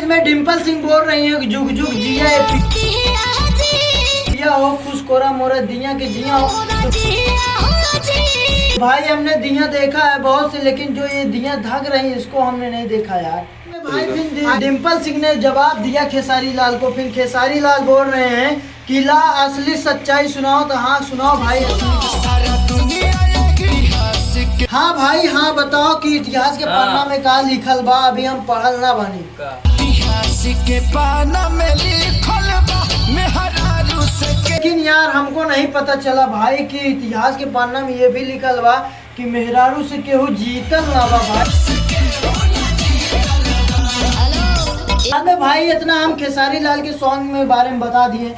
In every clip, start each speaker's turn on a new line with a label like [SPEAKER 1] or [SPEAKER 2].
[SPEAKER 1] में डिम्पल सिंह बोल रही है जुग जुग जिया हो खुश कोरा मोरा दिया के जिया हो। भाई हमने दिया देखा है बहुत से, लेकिन जो ये दिया धग रही है इसको हमने नहीं देखा यार। भाई फिर डिम्पल सिंह ने जवाब दिया खेसारी लाल को। फिर खेसारी लाल बोल रहे हैं कि ला असली सच्चाई सुनाओ। तो हाँ सुनाओ भाई। हाँ भाई हाँ बताओ कि इतिहास के पन्ना में का लिखल बा, अभी हम पढ़ल ना बनी। इतिहास के पन्ना में लिखल बा मेहरारू से। लेकिन यार हमको नहीं पता चला भाई कि इतिहास के पन्ना में ये भी लिखल बा कि मेहरारू से केहू जीतल ना बा भाई। भाई इतना हम खेसारी लाल के सॉन्ग में बारे में बता दिए।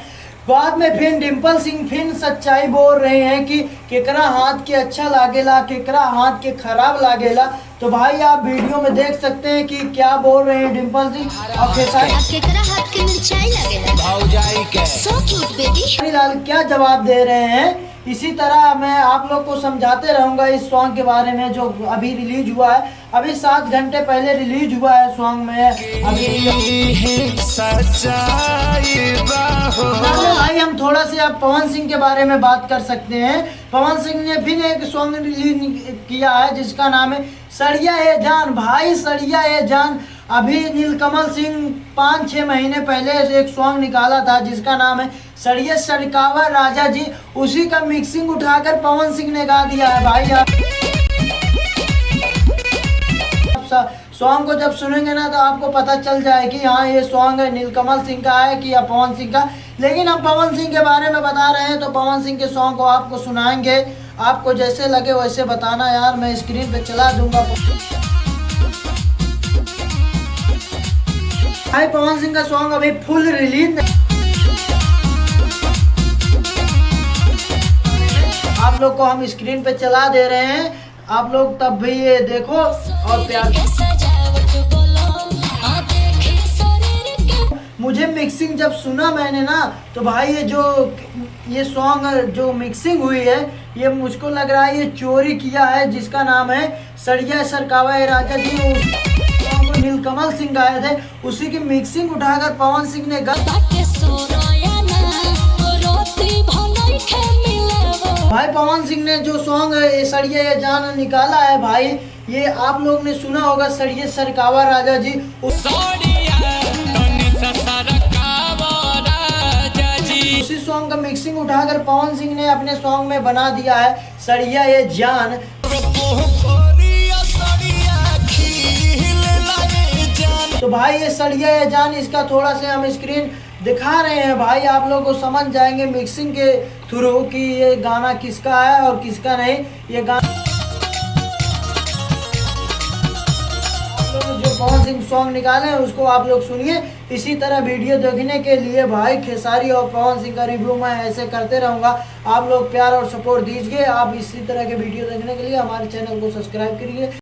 [SPEAKER 1] बाद में फिर डिम्पल सिंह फिर सच्चाई बोल रहे हैं कि केकरा हाथ के अच्छा लागेला केकरा हाथ के खराब लागेला। तो भाई आप वीडियो में देख सकते हैं कि क्या बोल रहे हैं डिम्पल सिंह और खेसारी लाल क्या जवाब दे रहे हैं। इसी तरह मैं आप लोग को समझाते रहूंगा इस सॉन्ग के बारे में जो अभी रिलीज हुआ है। अभी 7 घंटे पहले रिलीज हुआ है सॉन्ग में। अभी भाई हम थोड़ा से आप पवन सिंह के बारे में बात कर सकते हैं। पवन सिंह ने फिर एक सॉन्ग रिलीज किया है जिसका नाम है सड़िया ए जान। भाई सड़िया ए जान अभी नीलकमल सिंह 5-6 महीने पहले एक सॉन्ग निकाला था जिसका नाम है सड़िया सरकावा राजा जी। उसी का मिक्सिंग उठाकर पवन सिंह ने गा दिया है भाई। सॉन्ग को जब सुनेंगे ना तो आपको पता चल जाए कि हाँ ये सॉन्ग नीलकमल सिंह का है कि या पवन सिंह का। लेकिन हम पवन सिंह के बारे में बता रहे हैं तो पवन सिंह के सॉन्ग को आपको सुनाएंगे। आपको जैसे लगे वैसे बताना यार, मैं स्क्रीन पे चला दूंगा। भाई पवन सिंह का सॉन्ग अभी फुल रिलीज आप लोग को हम स्क्रीन पे चला दे रहे हैं। आप लोग तब भी ये देखो और प्यार। मुझे मिक्सिंग जब सुना मैंने ना तो भाई ये सॉन्ग जो मिक्सिंग हुई है ये मुझको लग रहा है ये चोरी किया है जिसका नाम है सड़िया सरकावा राजा जी। नीलकमल सिंह गाए थे उसी की मिक्सिंग उठाकर पवन सिंह ने भाई पवन सिंह ने जो सॉन्ग सड़िया ये जान निकाला है भाई ये आप लोग ने सुना होगा सड़िया सरकावा राजा जी। उसी सॉन्ग का मिक्सिंग उठाकर पवन सिंह ने अपने सॉन्ग में बना दिया है सड़िया ये जान। तो भाई ये सड़िया ये जान इसका थोड़ा से हम स्क्रीन दिखा रहे हैं भाई, आप लोग को समझ जाएंगे मिक्सिंग के थ्रू कि ये गाना किसका है और किसका नहीं। ये गाना जो पवन सिंह सॉन्ग निकाले हैं उसको आप लोग सुनिए। इसी तरह वीडियो देखने के लिए भाई खेसारी और पवन सिंह का रिव्यू मैं ऐसे करते रहूँगा। आप लोग प्यार और सपोर्ट दीजिए। आप इसी तरह के वीडियो देखने के लिए हमारे चैनल को सब्सक्राइब करिए।